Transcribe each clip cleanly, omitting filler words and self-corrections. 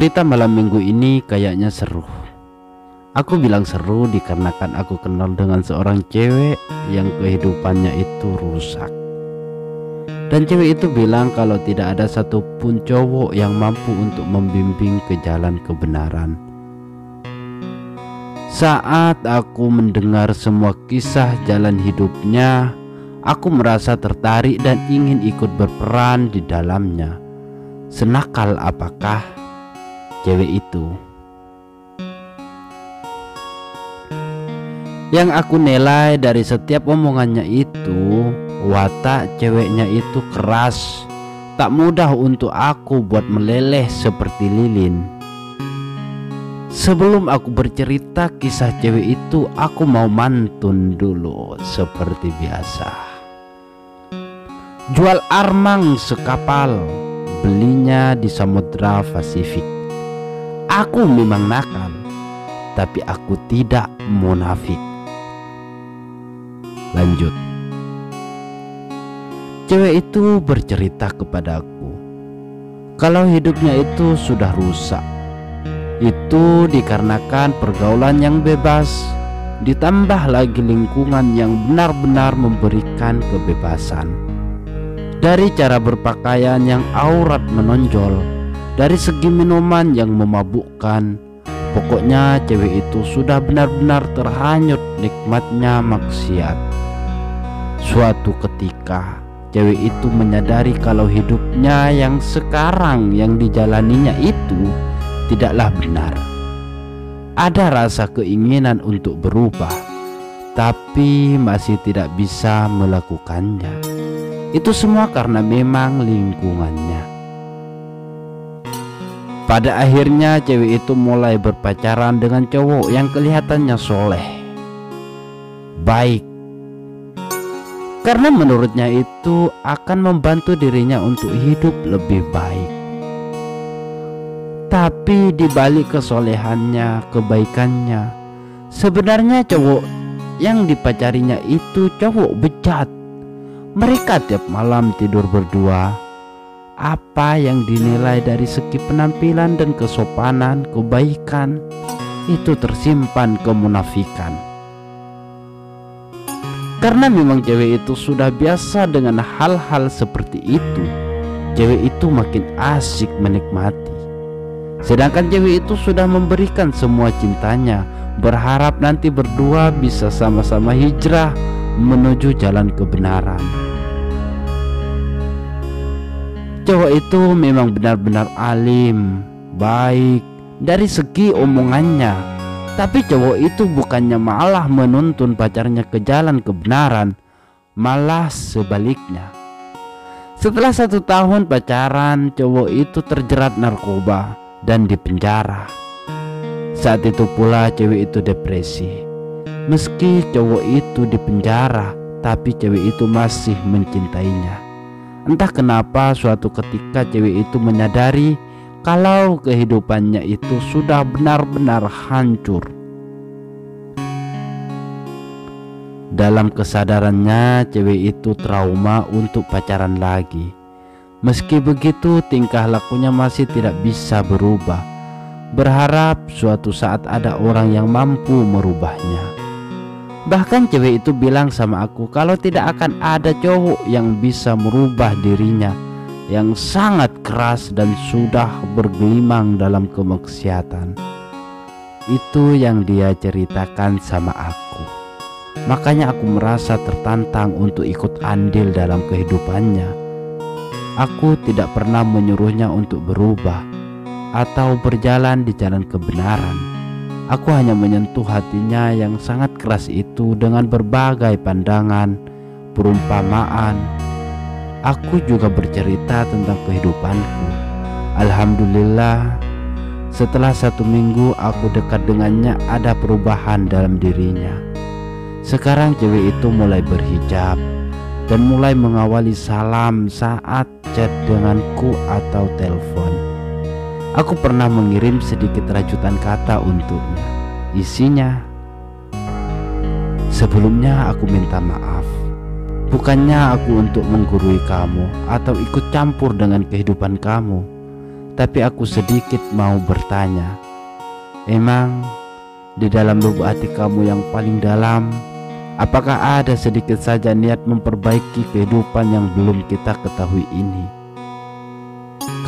Cerita malam minggu ini kayaknya seru. Aku bilang seru dikarenakan aku kenal dengan seorang cewek yang kehidupannya itu rusak. Dan cewek itu bilang kalau tidak ada satupun cowok yang mampu untuk membimbing ke jalan kebenaran. Saat aku mendengar semua kisah jalan hidupnya, aku merasa tertarik dan ingin ikut berperan di dalamnya. Senakal apakah cewek itu? Yang aku nilai dari setiap omongannya itu, watak ceweknya itu keras, tak mudah untuk aku buat meleleh seperti lilin. Sebelum aku bercerita kisah cewek itu, aku mau mantun dulu seperti biasa. Jual armang sekapal, belinya di Samudra Pasifik. Aku memang nakal, tapi aku tidak munafik. Lanjut. Cewek itu bercerita kepadaku kalau hidupnya itu sudah rusak. Itu dikarenakan pergaulan yang bebas, ditambah lagi lingkungan yang benar-benar memberikan kebebasan. Dari cara berpakaian yang aurat menonjol, dari segi minuman yang memabukkan, pokoknya cewek itu sudah benar-benar terhanyut nikmatnya maksiat. Suatu ketika cewek itu menyadari kalau hidupnya yang sekarang yang dijalaninya itu tidaklah benar. Ada rasa keinginan untuk berubah, tapi masih tidak bisa melakukannya. Itu semua karena memang lingkungannya. Pada akhirnya cewek itu mulai berpacaran dengan cowok yang kelihatannya soleh, baik, karena menurutnya itu akan membantu dirinya untuk hidup lebih baik. Tapi di balik kesolehannya, kebaikannya, sebenarnya cowok yang dipacarinya itu cowok bejat. Mereka tiap malam tidur berdua. Apa yang dinilai dari segi penampilan dan kesopanan, kebaikan, itu tersimpan kemunafikan. Karena memang cewek itu sudah biasa dengan hal-hal seperti itu, cewek itu makin asik menikmati. Sedangkan cewek itu sudah memberikan semua cintanya, berharap nanti berdua bisa sama-sama hijrah menuju jalan kebenaran. Cowok itu memang benar-benar alim, baik dari segi omongannya. Tapi cowok itu bukannya malah menuntun pacarnya ke jalan kebenaran, malah sebaliknya. Setelah 1 tahun pacaran, cowok itu terjerat narkoba dan dipenjara. Saat itu pula cewek itu depresi. Meski cowok itu dipenjara, tapi cewek itu masih mencintainya. Entah kenapa suatu ketika cewek itu menyadari kalau kehidupannya itu sudah benar-benar hancur. Dalam kesadarannya, cewek itu trauma untuk pacaran lagi. Meski begitu, tingkah lakunya masih tidak bisa berubah. Berharap suatu saat ada orang yang mampu merubahnya. Bahkan cewek itu bilang sama aku kalau tidak akan ada cowok yang bisa merubah dirinya yang sangat keras dan sudah bergelimang dalam kemaksiatan. Itu yang dia ceritakan sama aku. Makanya aku merasa tertantang untuk ikut andil dalam kehidupannya. Aku tidak pernah menyuruhnya untuk berubah atau berjalan di jalan kebenaran. Aku hanya menyentuh hatinya yang sangat keras itu dengan berbagai pandangan, perumpamaan. Aku juga bercerita tentang kehidupanku. Alhamdulillah, setelah 1 minggu aku dekat dengannya, ada perubahan dalam dirinya. Sekarang cewek itu mulai berhijab dan mulai mengawali salam saat chat denganku atau telepon. Aku pernah mengirim sedikit rajutan kata untuknya. Isinya, sebelumnya aku minta maaf. Bukannya aku untuk menggurui kamu atau ikut campur dengan kehidupan kamu, Tapi aku sedikit mau bertanya, emang di dalam lubuk hati kamu yang paling dalam, apakah ada sedikit saja niat memperbaiki kehidupan yang belum kita ketahui ini?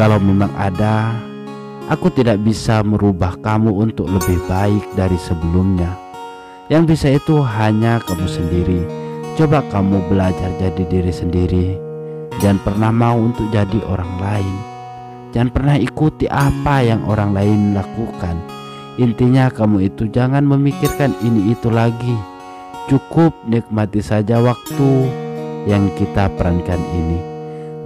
Kalau memang ada, aku tidak bisa merubah kamu untuk lebih baik dari sebelumnya. Yang bisa itu hanya kamu sendiri. Coba kamu belajar jadi diri sendiri. Jangan pernah mau untuk jadi orang lain. Jangan pernah ikuti apa yang orang lain lakukan. Intinya kamu itu jangan memikirkan ini itu lagi. Cukup nikmati saja waktu yang kita perankan ini.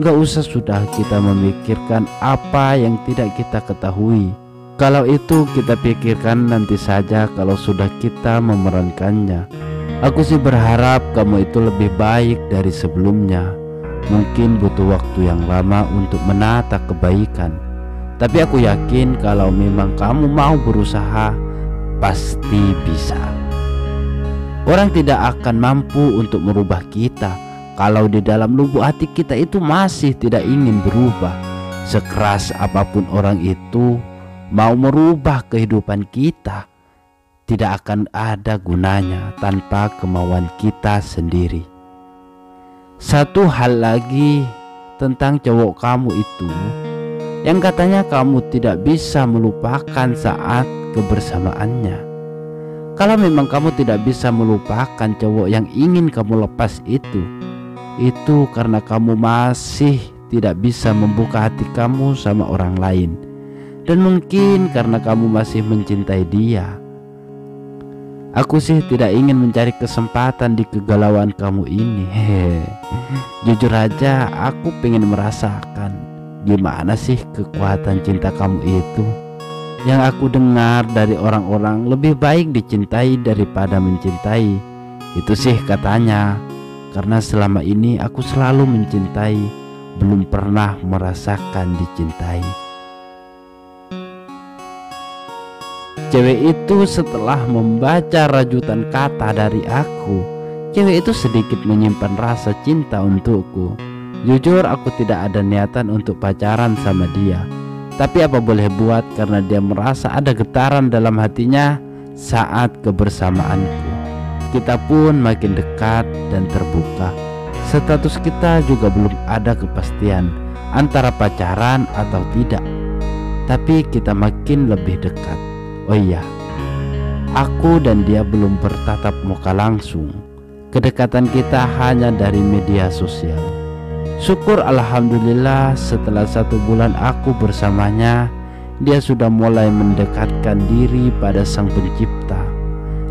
Gak usah sudah kita memikirkan apa yang tidak kita ketahui. Kalau itu kita pikirkan nanti saja kalau sudah kita memerankannya. Aku sih berharap kamu itu lebih baik dari sebelumnya. Mungkin butuh waktu yang lama untuk menata kebaikan. Tapi aku yakin kalau memang kamu mau berusaha, pasti bisa. Orang tidak akan mampu untuk merubah kita kalau di dalam lubuk hati kita itu masih tidak ingin berubah. Sekeras apapun orang itu mau merubah kehidupan kita, tidak akan ada gunanya tanpa kemauan kita sendiri. Satu hal lagi tentang cowok kamu itu, yang katanya kamu tidak bisa melupakan saat kebersamaannya. Kalau memang kamu tidak bisa melupakan cowok yang ingin kamu lepas itu karena kamu masih tidak bisa membuka hati kamu sama orang lain. Dan mungkin karena kamu masih mencintai dia. Aku sih tidak ingin mencari kesempatan di kegalauan kamu ini. Jujur aja aku pengen merasakan gimana sih kekuatan cinta kamu itu. Yang aku dengar dari orang-orang lebih baik dicintai daripada mencintai. Itu sih katanya. Karena selama ini aku selalu mencintai, belum pernah merasakan dicintai. Cewek itu setelah membaca rajutan kata dari aku, cewek itu sedikit menyimpan rasa cinta untukku. Jujur aku tidak ada niatan untuk pacaran sama dia. Tapi apa boleh buat karena dia merasa ada getaran dalam hatinya saat kebersamaanku. Kita pun makin dekat dan terbuka. Status kita juga belum ada kepastian antara pacaran atau tidak. Tapi kita makin lebih dekat. Oh iya, aku dan dia belum bertatap muka langsung. Kedekatan kita hanya dari media sosial. Syukur alhamdulillah setelah 1 bulan aku bersamanya, dia sudah mulai mendekatkan diri pada Sang Pencipta.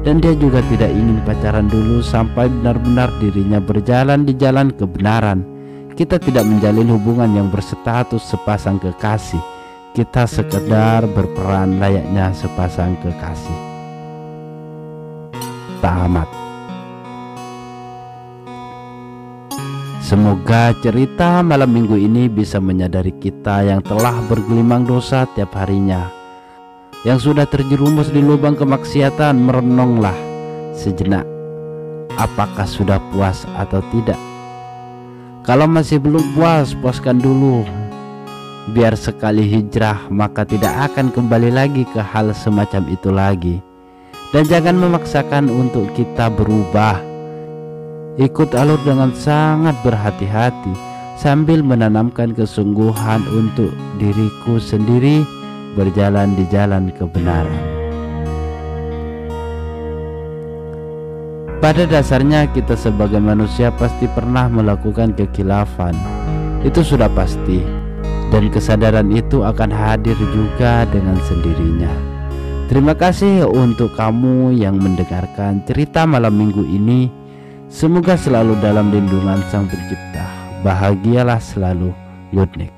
Dan dia juga tidak ingin pacaran dulu sampai benar-benar dirinya berjalan di jalan kebenaran. Kita tidak menjalin hubungan yang berstatus sepasang kekasih. Kita sekedar berperan layaknya sepasang kekasih. Tamat. Semoga cerita malam minggu ini bisa menyadari kita yang telah bergelimang dosa tiap harinya. Yang sudah terjerumus di lubang kemaksiatan, merenunglah sejenak. Apakah sudah puas atau tidak? Kalau masih belum puas, puaskan dulu. Biar sekali hijrah maka tidak akan kembali lagi ke hal semacam itu lagi. Dan jangan memaksakan untuk kita berubah. Ikut alur dengan sangat berhati-hati sambil menanamkan kesungguhan untuk diriku sendiri berjalan di jalan kebenaran. Pada dasarnya kita sebagai manusia pasti pernah melakukan kekhilafan. Itu sudah pasti. Dan kesadaran itu akan hadir juga dengan sendirinya. Terima kasih untuk kamu yang mendengarkan cerita malam minggu ini. Semoga selalu dalam lindungan Sang Pencipta. Bahagialah selalu. Good night.